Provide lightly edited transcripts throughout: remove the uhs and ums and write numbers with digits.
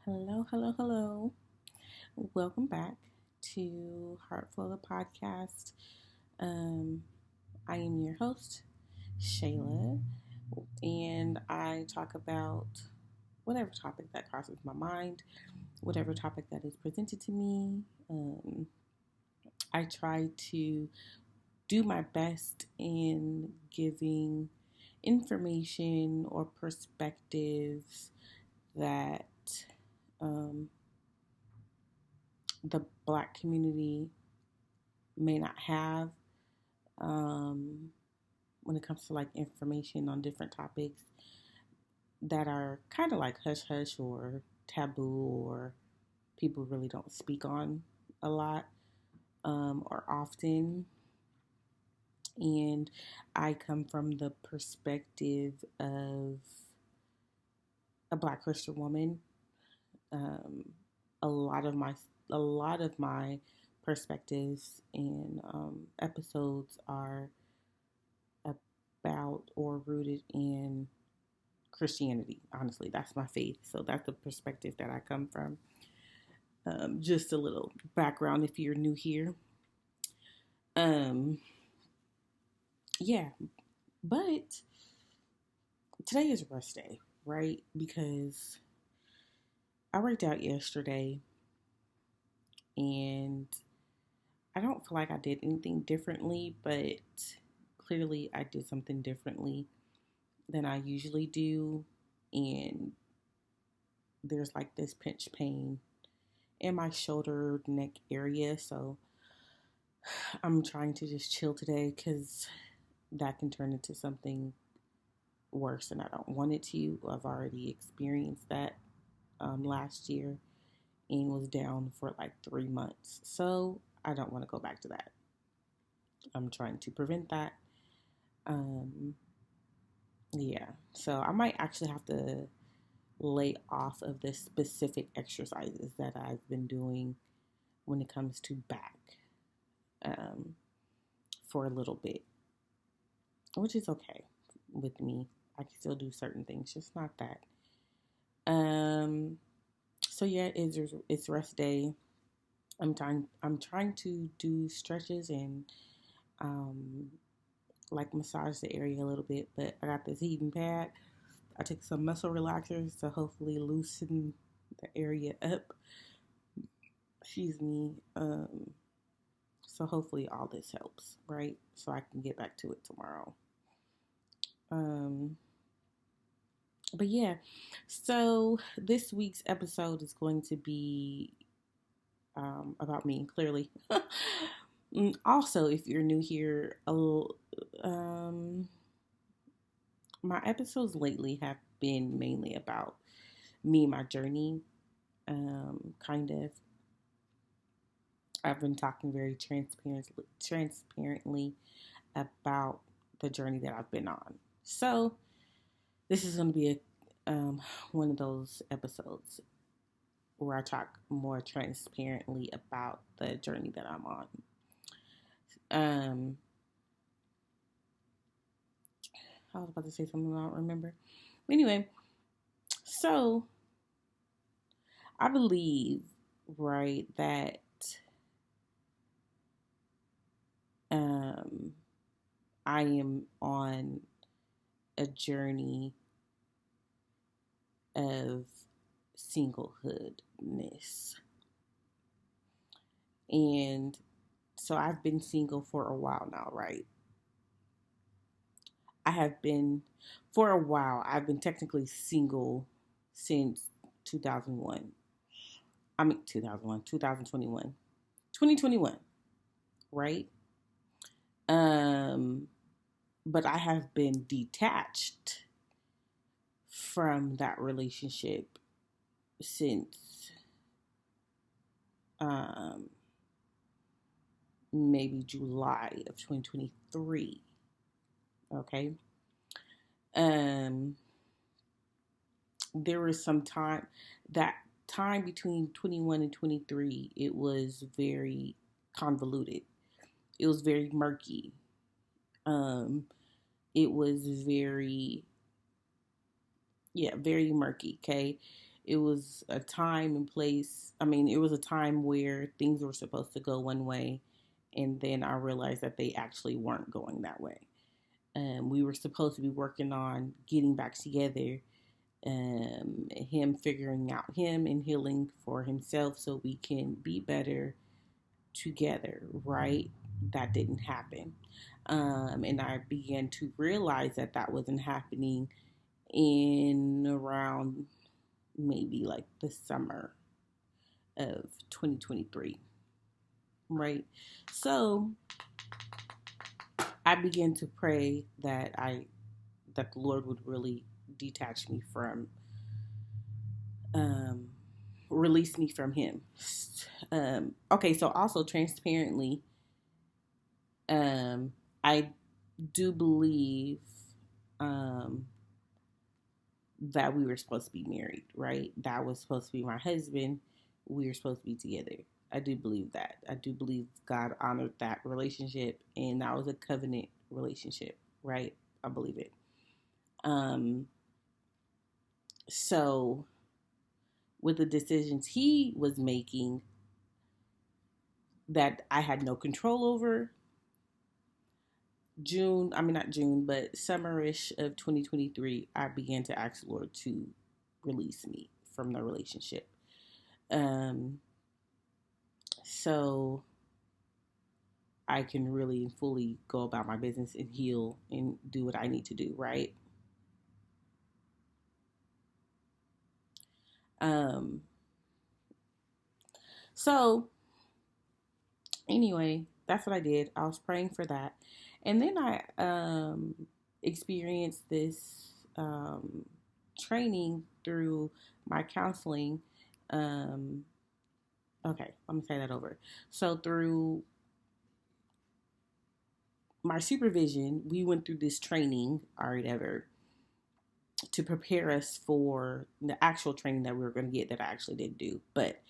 Hello, hello, hello. Welcome back to Heartful the Podcast. Um, I am your host, Shayla, and I talk about whatever topic that crosses my mind, whatever topic that is presented to me. I try to do my best in giving information or perspectives that um, the Black community may not have um, when it comes to like information on different topics that are kind of like hush hush or taboo or people really don't speak on a lot or often. And I come from the perspective of a Black Christian woman. Um, a lot of my a lot of my perspectives and episodes are about or rooted in Christianity. Honestly, that's my faith. So that's the perspective that I come from. Just a little background if you're new here. Um, yeah, but today is rest day, right? Because I worked out yesterday and I don't feel like I did anything differently, but clearly I did something differently than I usually do. And there's like this pinch pain in my shoulder neck area. So I'm trying to just chill today because that can turn into something worse and I don't want it to. I've already experienced that last year and was down for like 3 months. So I don't want to go back to that. I'm trying to prevent that. Um, yeah. So I might actually have to lay off of the specific exercises that I've been doing when it comes to back um, for a little bit, which is okay with me. I can still do certain things, just not that. Um, so yeah, it's rest day. I'm trying to do stretches and um like massage the area a little bit, but I got this heating pad. I took some muscle relaxers to hopefully loosen the area up. Excuse me. So hopefully all this helps, right? So I can get back to it tomorrow. Um, but yeah, so this week's episode is going to be about me, clearly. Also, if you're new here, my episodes lately have been mainly about me, my journey, kind of. I've been talking very transparently about the journey that I've been on. So this is going to be one of those episodes where I talk more transparently about the journey that I'm on. Um, I was about to say something I don't remember. Anyway, so I believe, right, that um, I am on a journey of singlehoodness. And so I've been single for a while now, right? I have been, for a while, I've been technically single since 2001. I mean, 2001, 2021, 2021, right? Um, but I have been detached from that relationship since um, maybe July of 2023. Okay. Um, there was some time, that time between 21 and 23, it was very convoluted. It was very murky. Um, it was very, yeah, very murky. Okay. It was a time and place. I mean, it was a time where things were supposed to go one way, and then I realized that they actually weren't going that way. We were supposed to be working on getting back together, him figuring out him and healing for himself so we can be better together, right? That didn't happen. And I began to realize that that wasn't happening in around maybe like the summer of 2023, right? So I began to pray that the Lord would really detach me from, um, release me from him. Okay, so also transparently, um, I do believe um, that we were supposed to be married, right? That was supposed to be my husband. We were supposed to be together. I do believe that. I do believe God honored that relationship, and that was a covenant relationship, right? I believe it. Um, so with the decisions he was making that I had no control over, I mean, not June, but summerish of 2023, I began to ask the Lord to release me from the relationship. Um, so I can really fully go about my business and heal and do what I need to do, right? Um, so anyway, that's what I did. I was praying for that. And then I experienced this training through my counseling. Um, okay, let me say that over. So, through my supervision, we went through this training, or whatever, to prepare us for the actual training that we were going to get that I actually didn't do. But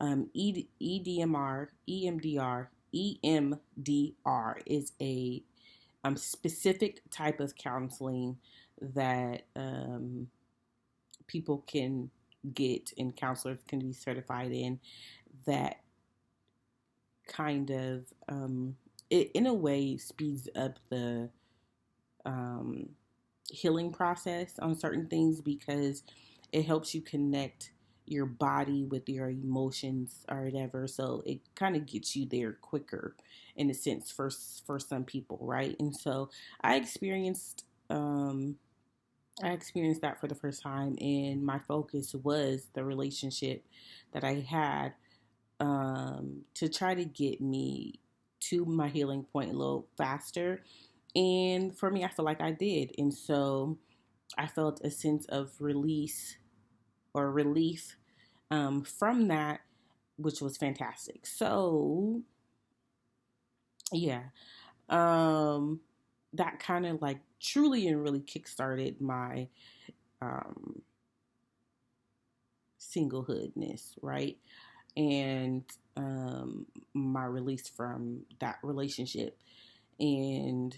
EDMR, EMDR, EMDR is a specific type of counseling that people can get and counselors can be certified in, that kind of it in a way speeds up the um, healing process on certain things, because it helps you connect your body with your emotions or whatever, so it kind of gets you there quicker in a sense for some people, right? And so i experienced um I experienced that for the first time, and my focus was the relationship that I had, to try to get me to my healing point a little faster. And for me, I feel like I did. And so I felt a sense of release or relief from that, which was fantastic. So, yeah, um, that kind of like truly and really kickstarted my um, singlehoodness, right? And my release from that relationship. And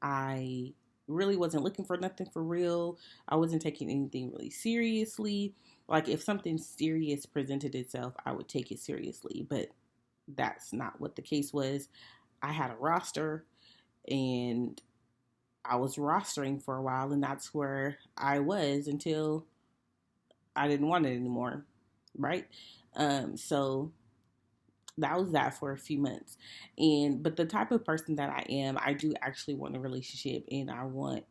I really wasn't looking for nothing for real. I wasn't taking anything really seriously. Like, if something serious presented itself, I would take it seriously. But that's not what the case was. I had a roster, and I was rostering for a while, and that's where I was until I didn't want it anymore, right? So that was that for a few months. And but the type of person that I am, I do actually want a relationship, and I want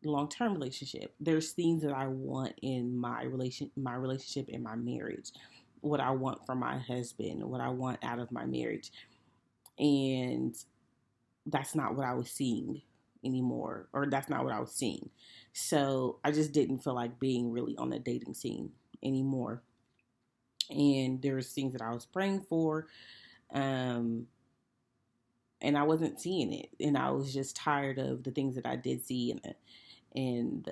long-term relationship. There's things that I want in my relationship, in my marriage, what I want from my husband, what I want out of my marriage. And that's not what I was seeing anymore, or that's not what I was seeing. So I just didn't feel like being really on the dating scene anymore. And there was things that I was praying for, um, and I wasn't seeing it. And I was just tired of the things that I did see, and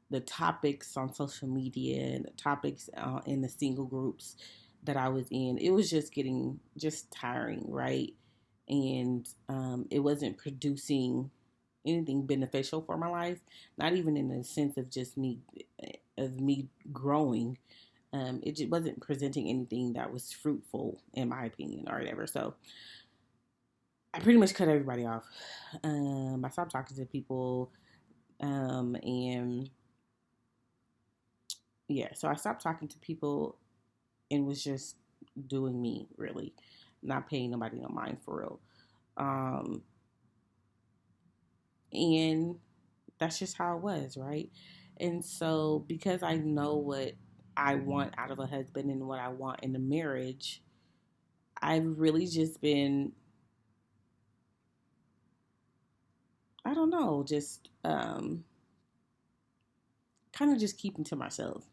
the topics on social media, and the topics in the single groups that I was in. It was just getting just tiring, right? And it wasn't producing anything beneficial for my life, not even in the sense of just me growing. It just wasn't presenting anything that was fruitful, in my opinion, or whatever. So I pretty much cut everybody off. I stopped talking to people, and yeah, so I stopped talking to people and was just doing me, really, not paying nobody no mind for real. Um, and that's just how it was, right? And so, because I know what I want out of a husband and what I want in a marriage, I've really just been, I don't know, just kind of just keeping to myself,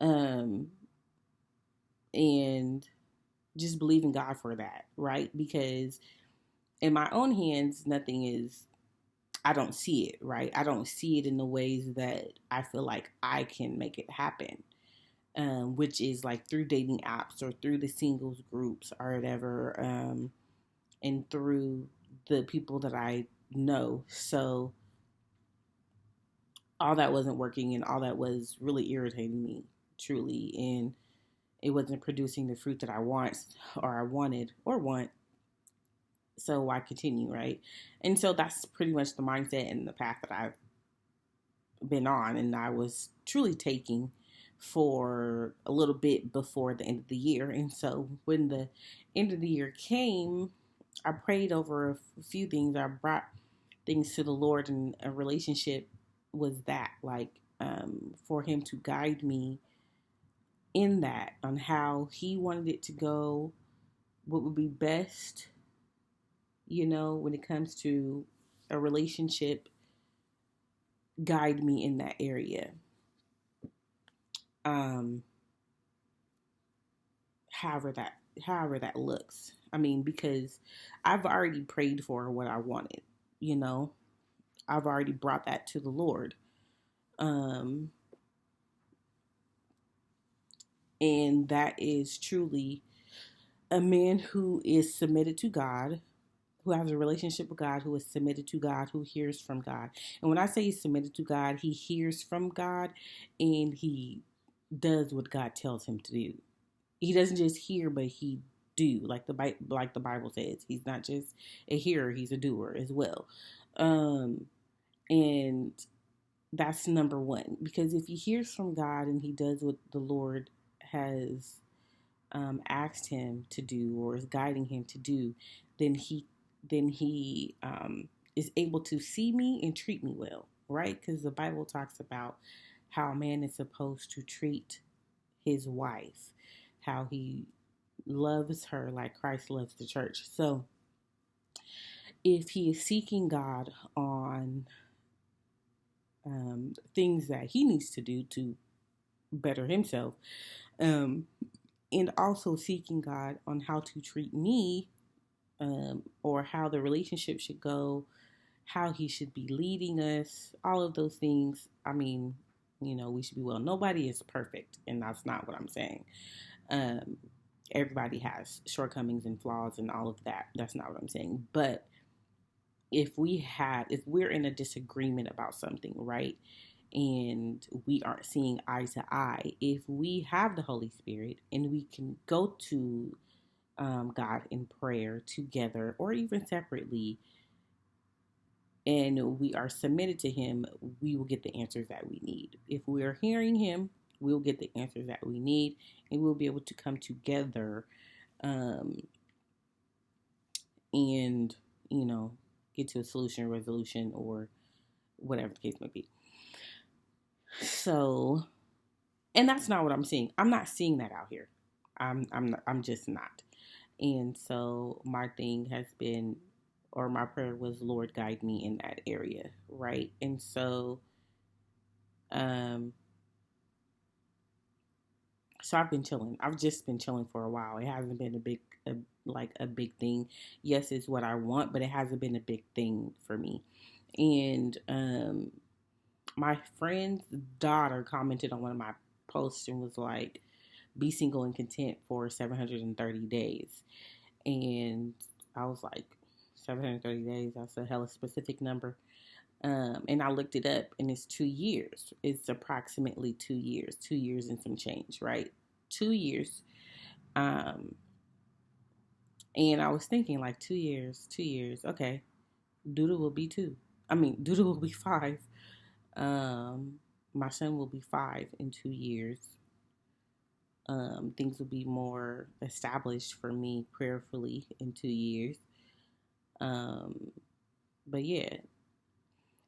um, and just believing God for that, right? Because in my own hands, nothing is, I don't see it, right? I don't see it in the ways that I feel like I can make it happen, which is like through dating apps or through the singles groups or whatever, and through the people that I know. So all that wasn't working, and all that was really irritating me, truly. And it wasn't producing the fruit that I want, or I wanted, or want. So why continue, right? And so that's pretty much the mindset and the path that I've been on, and I was truly taking for a little bit before the end of the year. And so when the end of the year came, I prayed over a few things. I brought things to the Lord, and a relationship was that, like, for Him to guide me in that, on how He wanted it to go, what would be best, when it comes to a relationship, guide me in that area. Um, however that looks. I mean, because I've already prayed for what I wanted, you know. I've already brought that to the Lord. Um, and that is truly a man who is submitted to God, who has a relationship with God, who is submitted to God, who hears from God. And when I say he's submitted to God, he hears from God and he does what God tells him to do. He doesn't just hear, but he do, like the Bible says. He's not just a hearer; he's a doer as well. Um, and that's number one, because if he hears from God and he does what the Lord has asked him to do or is guiding him to do, then he is able to see me and treat me well, right? Because the Bible talks about how a man is supposed to treat his wife, how he loves her like Christ loves the church. So if he is seeking God on things that he needs to do to better himself, um, and also seeking God on how to treat me, or how the relationship should go, how he should be leading us, all of those things. I mean, we should be well. Nobody is perfect, and that's not what I'm saying. Um, Everybody has shortcomings and flaws and all of that. That's not what I'm saying. But if we're in a disagreement about something, right? And we aren't seeing eye to eye, if we have the Holy Spirit and we can go to God in prayer together or even separately, and we are submitted to Him, we will get the answers that we need. If we are hearing Him, we'll get the answers that we need, and we'll be able to come together, um, and, get to a solution, resolution, or whatever the case may be. So, and that's not what I'm seeing. I'm not seeing that out here. I'm just not. And so my thing has been, or my prayer was, Lord, guide me in that area, right? And so, um, so I've been chilling. I've just been chilling for a while. It hasn't been a big thing. Yes, it's what I want, but it hasn't been a big thing for me. And my friend's daughter commented on one of my posts and was like, "Be single and content for 730 days." And I was like, 730 days? That's a hella specific number. And I looked it up, and it's 2 years. It's approximately 2 years, 2 years and some change, right? 2 years. Um, and I was thinking, like, 2 years, 2 years. Okay, Duda will be two. I mean, Duda will be five. Um, my son will be 5 in 2 years. Things will be more established for me prayerfully in 2 years. Um, but yeah,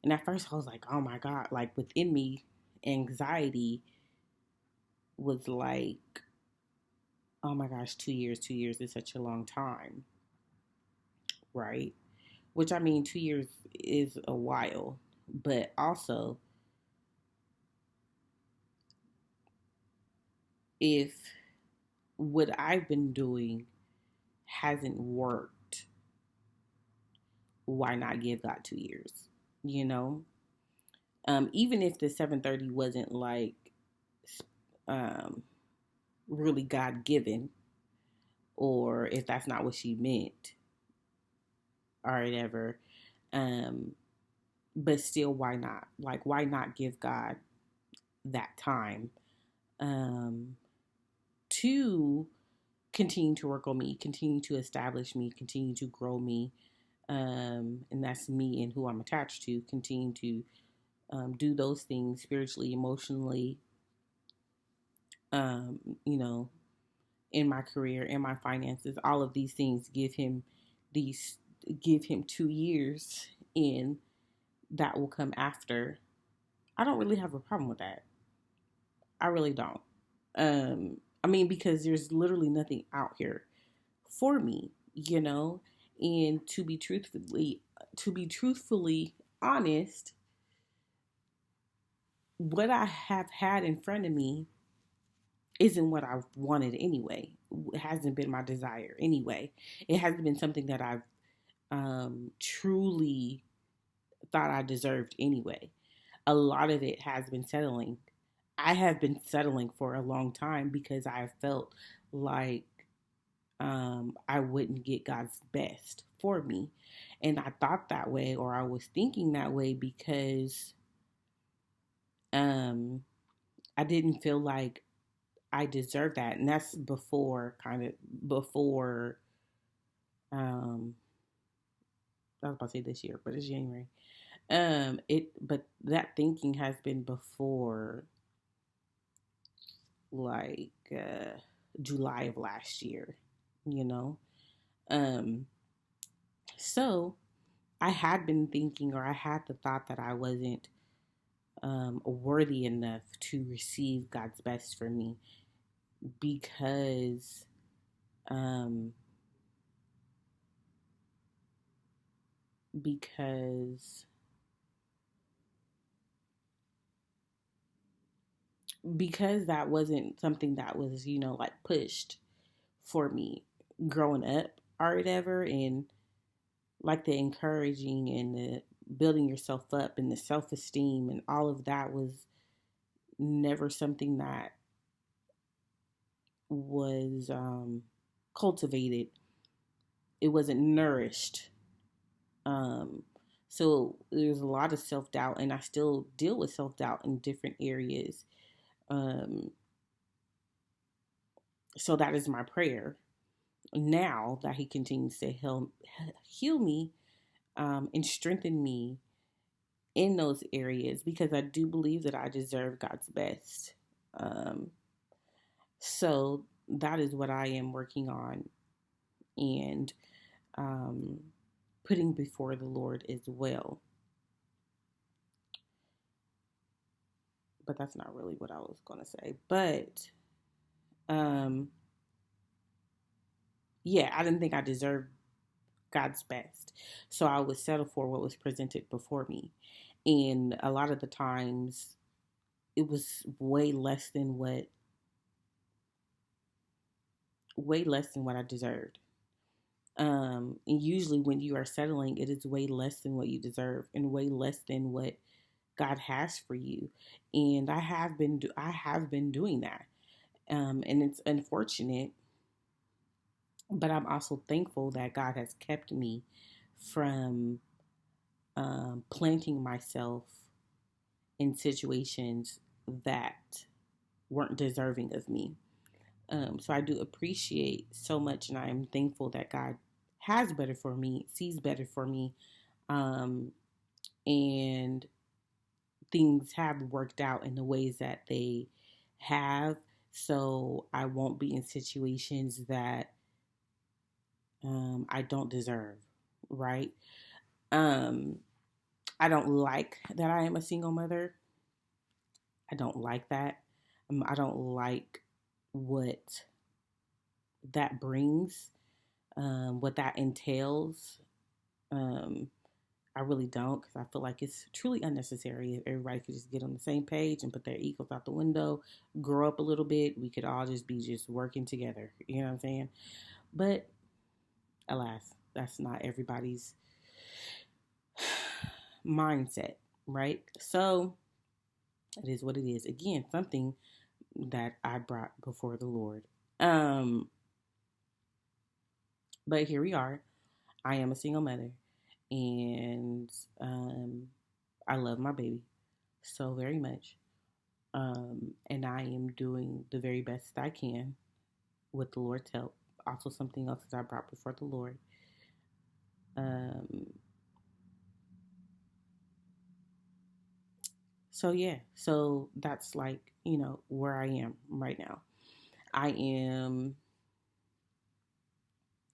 and at first I was like, oh my God, like within me, anxiety was like, oh my gosh, 2 years, 2 years is such a long time, right? Which I mean, 2 years is a while, but also if what I've been doing hasn't worked, why not give God 2 years? You know, even if the 7:30 wasn't like um, really God given, or if that's not what she meant, or whatever. Um, but still, why not? Like, why not give God that time um, to continue to work on me, continue to establish me, continue to grow me, and that's me and who I'm attached to. Continue to do those things spiritually, emotionally, um, you know, in my career, in my finances, all of these things. These give him 2 years, and that will come after. I don't really have a problem with that. I really don't. I mean, because there's literally nothing out here for me, you know. And to be truthfully honest, what I have had in front of me isn't what I wanted anyway. It hasn't been my desire anyway. It hasn't been something that I've truly thought I deserved anyway. A lot of it has been settling. I have been settling for a long time because I felt like I wouldn't get God's best for me. And I thought that way, or I was thinking that way because um, I didn't feel like I deserved that. And that's before, um, I was about to say this year, but it's January. But that thinking has been before, like, July of last year, you know? Um, so I had been thinking, or I had the thought that I wasn't worthy enough to receive God's best for me because um, because because that wasn't something that was, like pushed for me growing up or whatever. And like the encouraging and the building yourself up and the self-esteem and all of that was never something that was cultivated. It wasn't nourished. um, so there's a lot of self-doubt, and I still deal with self-doubt in different areas. um, so that is my prayer now, that he continues to heal me, and strengthen me in those areas, because I do believe that I deserve God's best. Um, so that is what I am working on, and um, putting before the Lord as well. But that's not really what I was going to say. But um, yeah, I didn't think I deserved God's best. So I would settle for what was presented before me. And a lot of the times it was way less than what I deserved. And usually when you are settling, it is way less than what you deserve and way less than what God has for you. And I have been doing that. And it's unfortunate, but I'm also thankful that God has kept me from planting myself in situations that weren't deserving of me. So I do appreciate so much, and I am thankful that God has better for me, sees better for me, um, and things have worked out in the ways that they have. So I won't be in situations that I don't deserve, right? Um, I don't like that I am a single mother. I don't like that. I don't like what that brings, what that entails. Um, I really don't, because I feel like it's truly unnecessary. If everybody could just get on the same page and put their egos out the window, grow up a little bit, we could all just be just working together. You know what I'm saying? But alas, that's not everybody's mindset, right? So it is what it is. Again, something that I brought before the Lord. Um, but here we are. I am a single mother, and I love my baby so very much. And I am doing the very best I can with the Lord's help. Also, something else that I brought before the Lord. Um, so yeah, so that's like, where I am right now. I am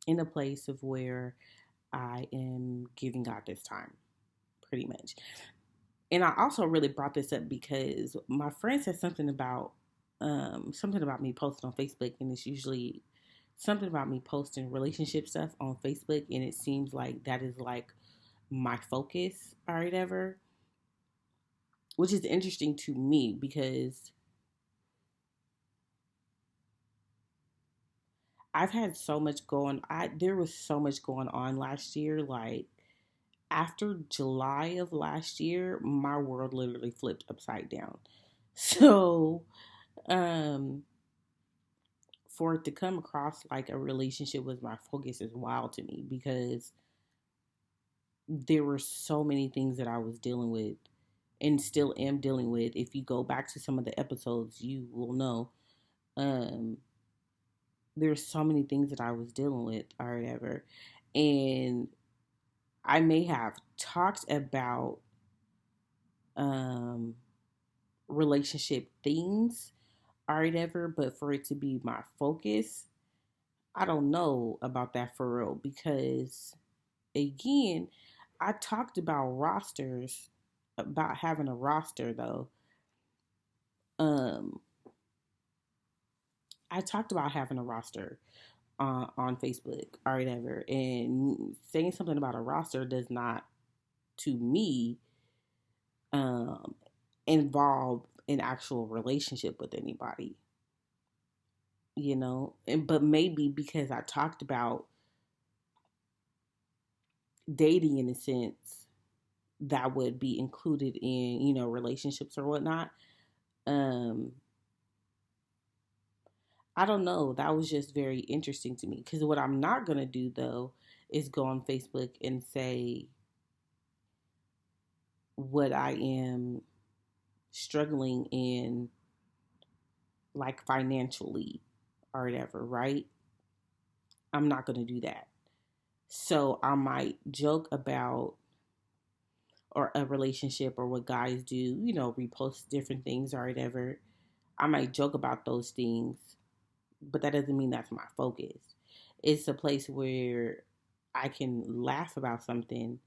in a place of where I am giving God this time, pretty much. And I also really brought this up because my friend said something about me posting on Facebook, and it's usually something about me posting relationship stuff on Facebook, and it seems like that is like my focus or whatever, which is interesting to me because I've had so much going. There was so much going on last year. Like after July of last year, my world literally flipped upside down. So, um, for it to come across like a relationship was my focus is wild to me because there were so many things that I was dealing with and still am dealing with. If you go back to some of the episodes, you will know. Um, there's so many things that I was dealing with or whatever. And I may have talked about um relationship things or whatever, but for it to be my focus, I don't know about that for real because again, I talked about having a roster though. Um, I talked about having a roster on Facebook or whatever, and saying something about a roster does not, to me, um, involve an actual relationship with anybody. But maybe because I talked about dating in a sense that would be included in relationships or whatnot. Um, I don't know. That was just very interesting to me because what I'm not gonna do though is go on Facebook and say what I am struggling in, like financially or whatever, right? I'm not gonna do that. So I might joke about or a relationship or what guys do, repost different things or whatever. I might joke about those things, but that doesn't mean that's my focus. It's a place where I can laugh about something,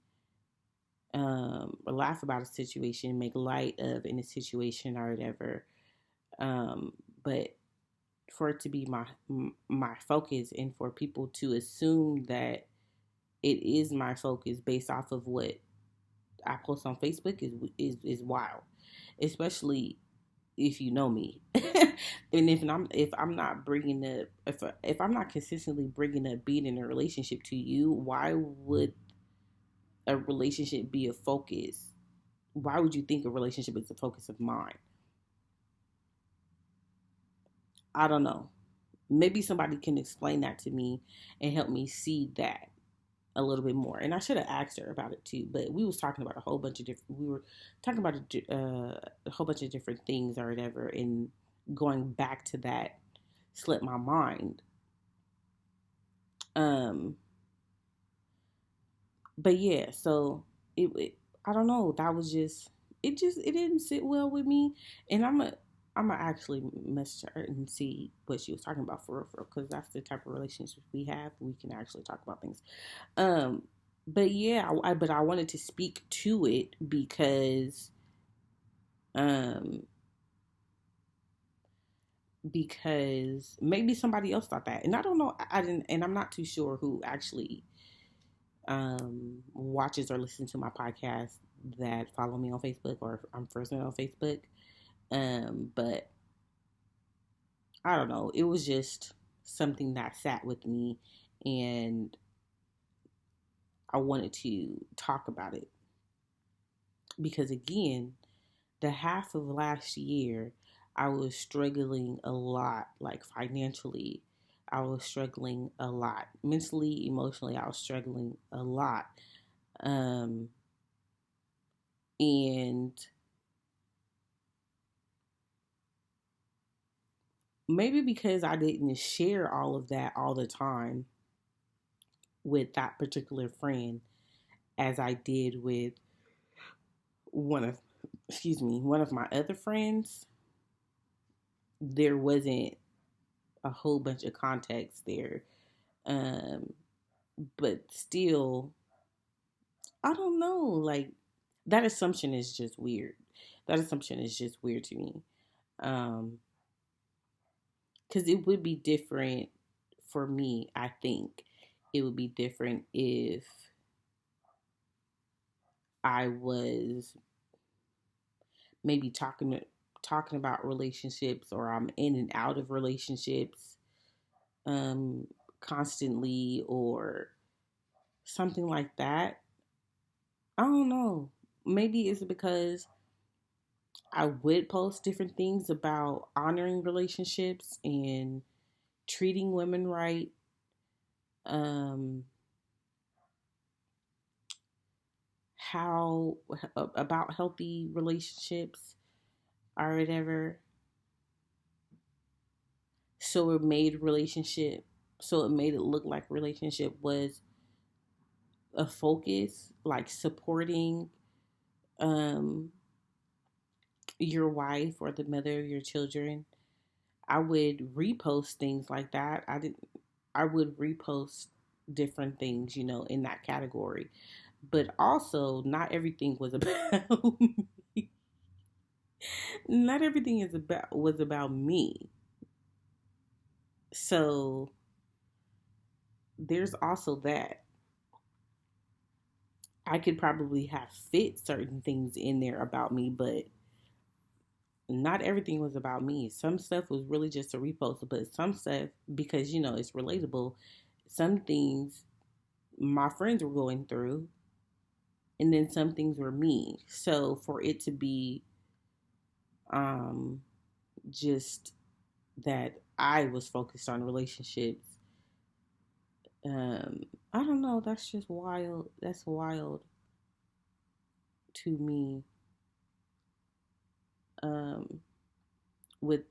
or laugh about a situation, make light of in a situation or whatever. But for it to be my focus and for people to assume that it is my focus based off of what I post on Facebook is wild, especially if you know me. And if I'm not bringing up if I'm not consistently bringing up being in a relationship to you, why would a relationship be a focus? Why would you think a relationship is the focus of mine? I don't know. Maybe somebody can explain that to me and help me see that. a little bit more. And I should have asked her about it too, but we was talking about a whole bunch of different. We were talking about a whole bunch of different things or whatever, and going back to that slipped my mind. Um, but yeah, so it I don't know. That was it didn't sit well with me, and I'm gonna actually message her and see what she was talking about for real, because that's the type of relationship we have. We can actually talk about things. Um, but yeah, but I wanted to speak to it um, because maybe somebody else thought that, and I don't know. I didn't, and I'm not too sure who actually watches or listens to my podcast that follow me on Facebook or I'm friends on Facebook. But I don't know. It was just something that sat with me, and I wanted to talk about it because, again, the half of last year, I was struggling a lot, like financially. I was struggling a lot. Mentally, emotionally, I was struggling a lot. Um, and maybe because I didn't share all of that all the time with that particular friend as I did with one of one of my other friends, there wasn't a whole bunch of context there. Um, but still, I don't know. Like, that assumption is just weird. That assumption is just weird to me. Um, because it would be different for me. I think it would be different if I was maybe talking about relationships, or I'm in and out of relationships um constantly, or something like that. I don't know. Maybe it's because I would post different things about honoring relationships and treating women right, um how about healthy relationships or whatever. So it made relationship so it made it look like relationship was a focus, like supporting um your wife or the mother of your children. I would repost things like that. I would repost different things, in that category. But also, not everything was about me. Not everything is about was about me. So there's also that. I could probably have fit certain things in there about me, but not everything was about me. Some stuff was really just a repost, but some stuff, because it's relatable, some things my friends were going through, and then some things were me. So for it to be um just that I was focused on relationships, um I don't know, that's just wild. That's wild to me, um with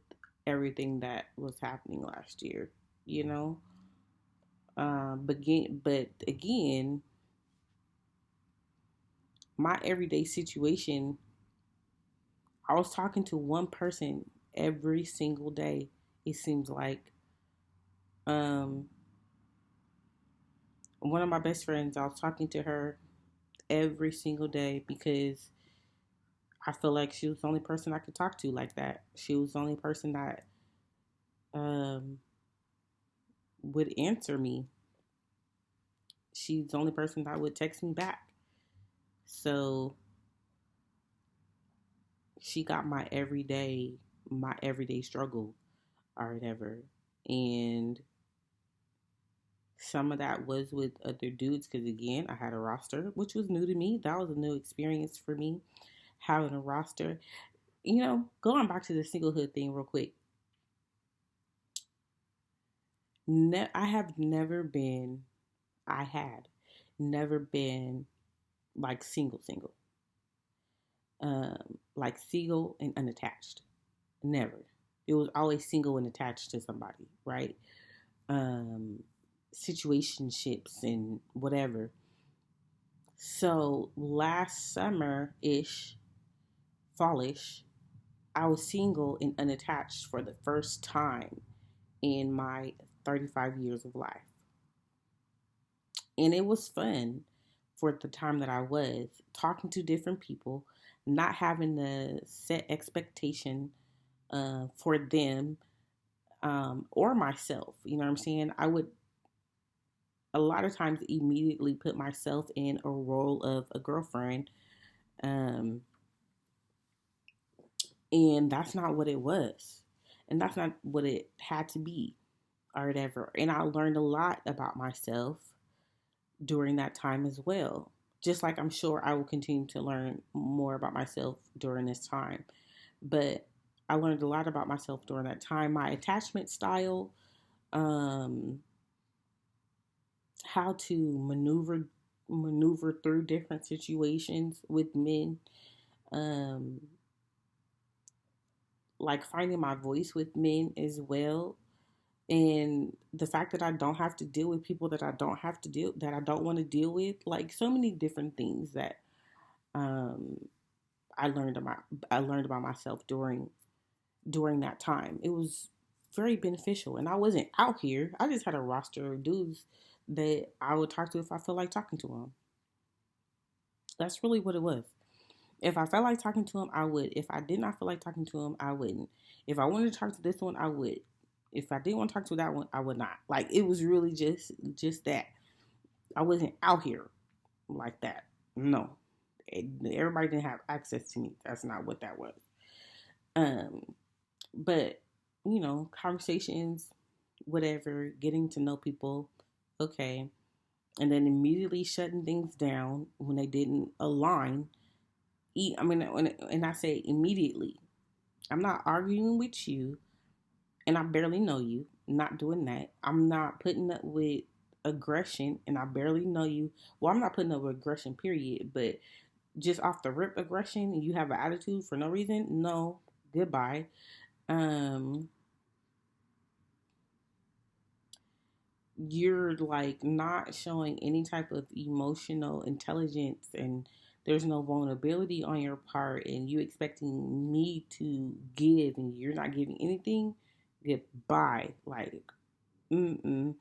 everything that was happening last year, you know. But again, my everyday situation, I was talking to one person every single day. It seems like um, one of my best friends, I was talking to her every single day because I feel like she was the only person I could talk to like that. She was the only person that um, would answer me. She's the only person that would text me back. So she got my everyday struggle or whatever. And some of that was with other dudes because, again, I had a roster, which was new to me. That was a new experience for me, having a roster. Going back to the singlehood thing real quick. I have never been, I had never been like single. Like single and unattached. Never. It was always single and attached to somebody, right? Um, Situationships and whatever. So last summer ish, fallish, I was single and unattached for the first time in my 35 years of life. And it was fun for the time that I was talking to different people, not having the set expectation for them or myself. You know what I'm saying? I would a lot of times immediately put myself in a role of a girlfriend. Um, and that's not what it was. And that's not what it had to be or whatever. And I learned a lot about myself during that time as well. Just like I'm sure I will continue to learn more about myself during this time. But I learned a lot about myself during that time. My attachment style, um, how to maneuver through different situations with men, um, like finding my voice with men as well, and the fact that I don't have to deal with people that I don't want to deal with, like so many different things that um, I learned about myself during that time. It was very beneficial, and I wasn't out here. I just had a roster of dudes that I would talk to if I feel like talking to them. That's really what it was. If I felt like talking to him, I would. If I did not feel like talking to him, I wouldn't. If I wanted to talk to this one, I would. If I didn't want to talk to that one, I would not. Like it was really just that. I wasn't out here like that. No. Everybody didn't have access to me. That's not what that was. Um, but conversations, whatever, getting to know people, okay, and then immediately shutting things down when they didn't align. I mean, and I say immediately, I'm not arguing with you, and I barely know you. Not doing that. I'm not putting up with aggression, and I barely know you. Well, I'm not putting up with aggression, period. But just off the rip aggression, and you have an attitude for no reason. No, goodbye. Um, you're like not showing any type of emotional intelligence, and there's no vulnerability on your part, and you expecting me to give and you're not giving anything. Goodbye. Like, mm-mm.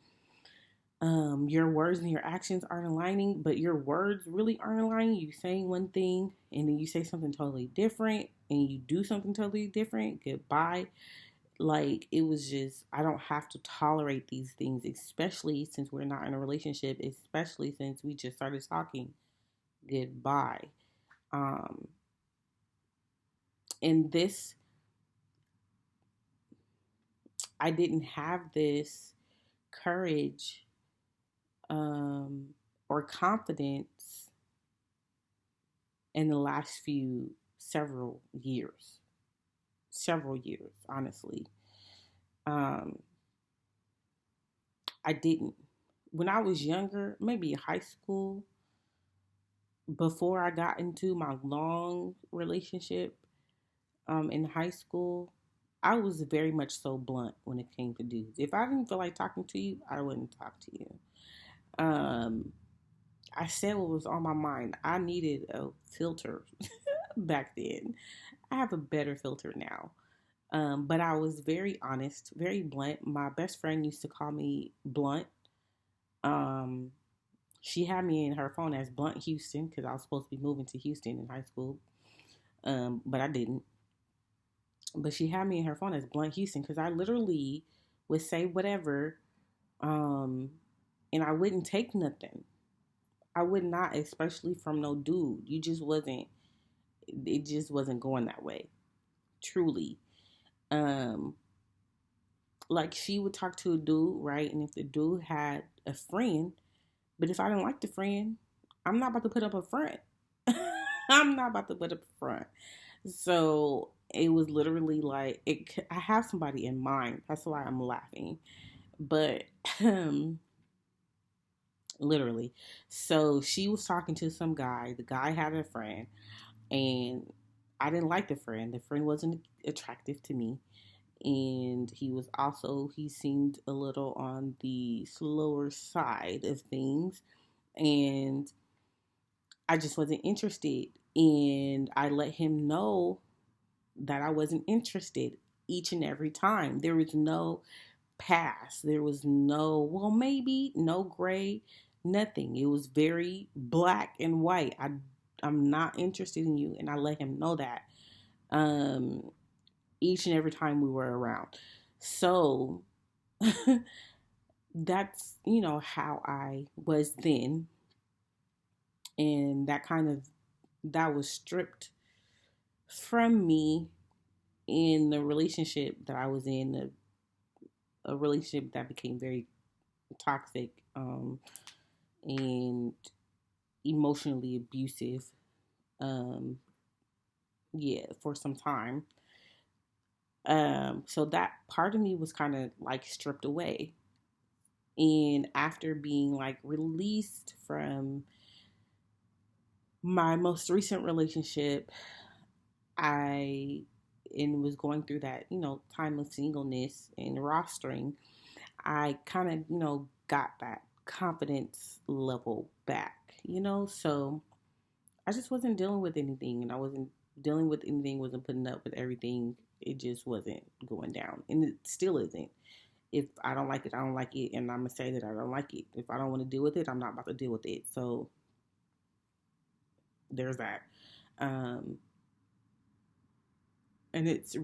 Your words and your actions aren't aligning, but your words really aren't aligning. You saying one thing and then you say something totally different, and you do something totally different. Goodbye. Like, it was just, I don't have to tolerate these things, especially since we're not in a relationship, especially since we just started talking. Goodbye. Um, and this, I didn't have this courage um, or confidence in the last several years, honestly. Um, I didn't. When I was younger, maybe high school, before I got into my long relationship in high school, I was very much so blunt when it came to dudes. If I didn't feel like talking to you, I wouldn't talk to you. Um, I said what was on my mind. I needed a filter back then. I have a better filter now. But I was very honest, very blunt. My best friend used to call me Blunt. Um, she had me in her phone as Blunt Houston because I was supposed to be moving to Houston in high school, but I didn't. But she had me in her phone as Blunt Houston because I literally would say whatever, um, and I wouldn't take nothing. I would not, especially from no dude. You just wasn't. It just wasn't going that way. Truly. Um, like she would talk to a dude, right? And if the dude had a friend, but if I didn't like the friend, I'm not about to put up a front. I'm not about to put up a front. So it was literally like I have somebody in mind. That's why I'm laughing. But literally. So she was talking to some guy. The guy had a friend, and I didn't like the friend. The friend wasn't attractive to me, and he seemed a little on the slower side of things, and I just wasn't interested. And I let him know that I wasn't interested each and every time. There was no pass. There was no, well, maybe, no gray, nothing. It was very black and white. I'm not interested in you. And I let him know that each and every time we were around. So that's, how I was then. And that was stripped from me in the relationship that I was in, a relationship that became very toxic, and emotionally abusive, um, yeah, for some time. So that part of me was kind of like stripped away. And after being like released from my most recent relationship, I and was going through that, time of singleness and rostering, I kind of, got that confidence level back, so I just wasn't dealing with anything, and I wasn't dealing with anything, wasn't putting up with everything. It just wasn't going down, and it still isn't. If I don't like it, I don't like it, and I'm gonna say that I don't like it. If I don't want to deal with it, I'm not about to deal with it. So there's that. Um, and it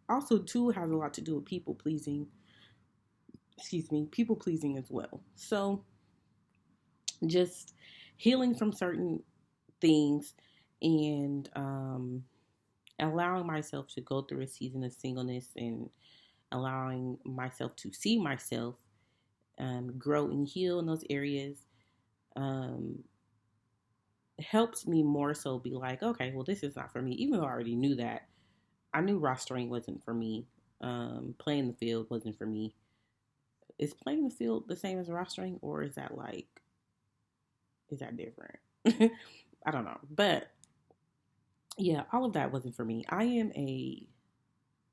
also too has a lot to do with people pleasing. Excuse me, people pleasing as well. So just healing from certain things, and allowing myself to go through a season of singleness, and allowing myself to see myself grow and heal in those areas, um, helps me more so be like, okay, well, this is not for me. Even though I already knew that, I knew rostering wasn't for me. Playing the field wasn't for me. Is playing the field the same as rostering, or is that different? I don't know. But yeah, all of that wasn't for me. I am a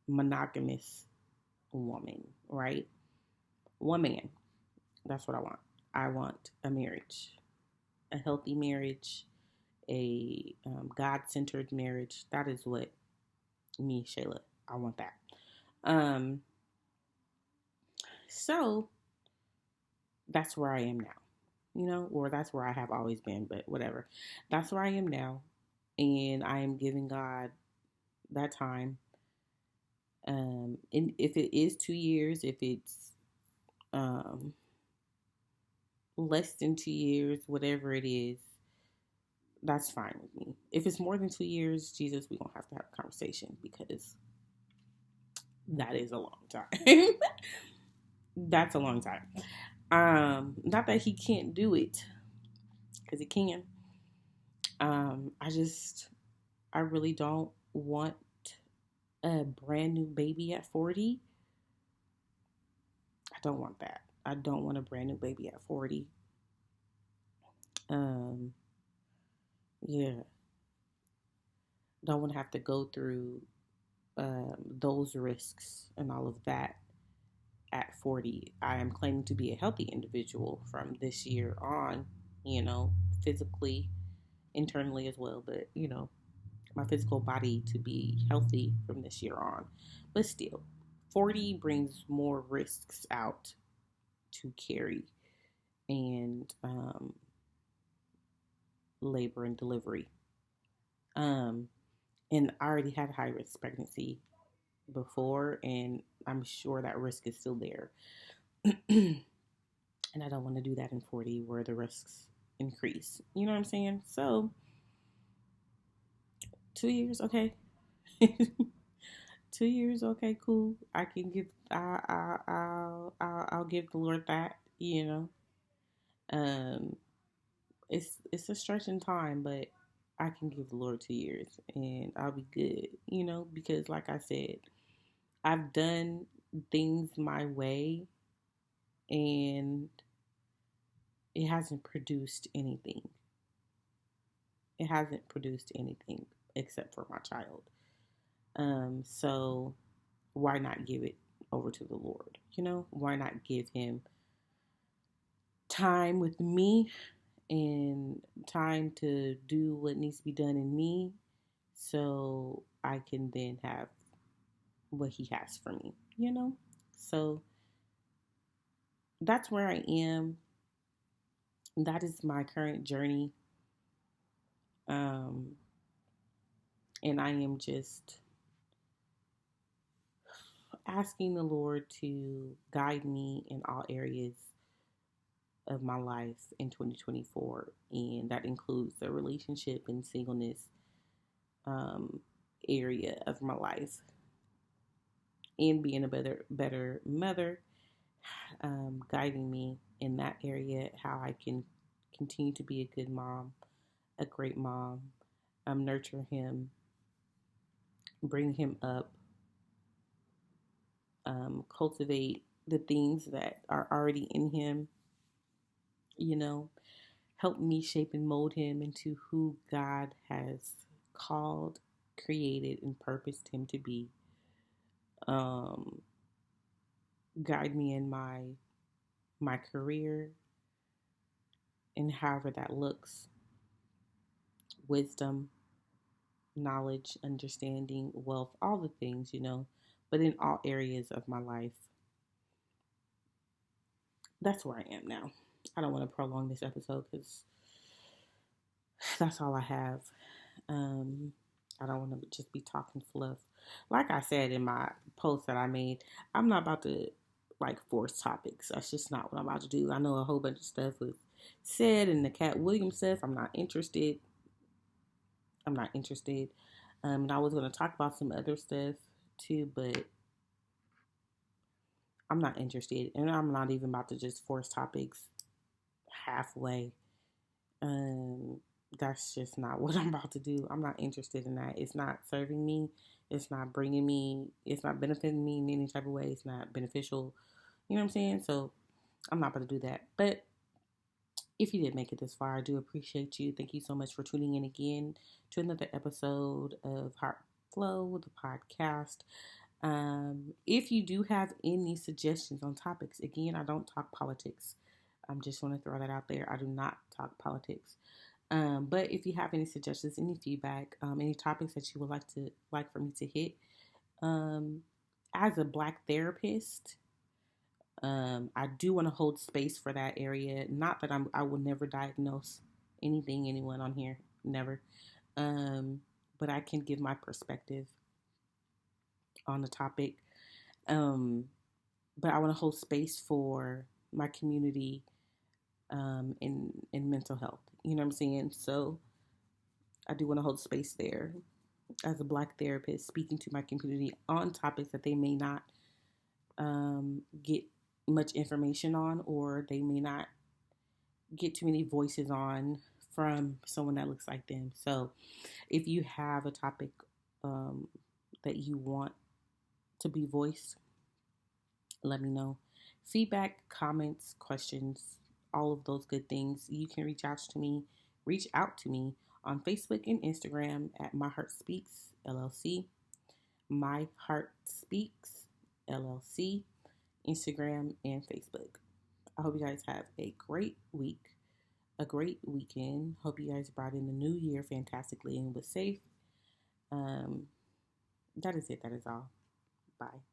monogamous woman, right? One man. That's what I want. I want a marriage, a healthy marriage, a God centered marriage. That is what me, Shayla, I want that. Um, so that's where I am now, or that's where I have always been, but whatever. That's where I am now. And I am giving God that time. And if it is 2 years, if it's um, less than 2 years, whatever it is, that's fine with me. If it's more than 2 years, Jesus, we're going to have to have a conversation, because that is a long time. That's a long time. Not that he can't do it, because he can. I really don't want a brand new baby at 40. I don't want that. I don't want a brand new baby at 40. Um, yeah. Don't want to have to go through those risks and all of that at 40. I am claiming to be a healthy individual from this year on, physically, internally as well, but, my physical body to be healthy from this year on. But still, 40 brings more risks out to carry, and labor and delivery. Um, and I already had high risk pregnancy before, and I'm sure that risk is still there. And I don't want to do that in 40 where the risks increase. You know what I'm saying? So, 2 years, okay. 2 years, okay, cool. I can give, I'll give the Lord that. Um, it's a stretch in time, but I can give the Lord 2 years, and I'll be good. Because like I said, I've done things my way, and it hasn't produced anything. It hasn't produced anything except for my child. So why not give it over to the Lord? Why not give him time with me and time to do what needs to be done in me so I can then have what he has for me? So that's where I am. That is my current journey. Um, and I am just asking the Lord to guide me in all areas of my life in 2024. And that includes the relationship and singleness um, area of my life, and being a better mother, guiding me in that area, how I can continue to be a good mom, a great mom, nurture him, bring him up, cultivate the things that are already in him, you know, help me shape and mold him into who God has called, created, and purposed him to be. Um, Guide me in my career and however that looks, wisdom, knowledge, understanding, wealth, all the things, but in all areas of my life. That's where I am now. I don't want to prolong this episode because that's all I have. Um, I don't want to just be talking fluff. Like I said in my post that I made, I'm not about to like force topics. That's just not what I'm about to do. I know a whole bunch of stuff was said in the Cat Williams stuff. I'm not interested. I'm not interested. And I was going to talk about some other stuff too, but I'm not interested. And I'm not even about to just force topics halfway. Um, that's just not what I'm about to do. I'm not interested in that. It's not serving me. It's not bringing me. It's not benefiting me in any type of way. It's not beneficial. You know what I'm saying? So I'm not going to do that. But if you did make it this far, I do appreciate you. Thank you so much for tuning in again to another episode of Heart Flow, the podcast. If you do have any suggestions on topics, again, I don't talk politics. I'm just want to throw that out there. I do not talk politics. But if you have any suggestions, any feedback, any topics that you would like for me to hit, um, as a Black therapist, I do want to hold space for that area. Not that I will never diagnose anyone on here, never. But I can give my perspective on the topic. Um, but I want to hold space for my community in mental health. You know what I'm saying? So I do want to hold space there as a Black therapist, speaking to my community on topics that they may not get much information on, or they may not get too many voices on from someone that looks like them. So if you have a topic um, that you want to be voiced, let me know. Feedback, comments, questions, all of those good things, you can reach out to me on Facebook and Instagram at My Heart Speaks LLC. My Heart Speaks LLC, Instagram and Facebook. I hope you guys have a great week, a great weekend. Hope you guys brought in the new year fantastically and was safe. Um, that is it. That is all. Bye.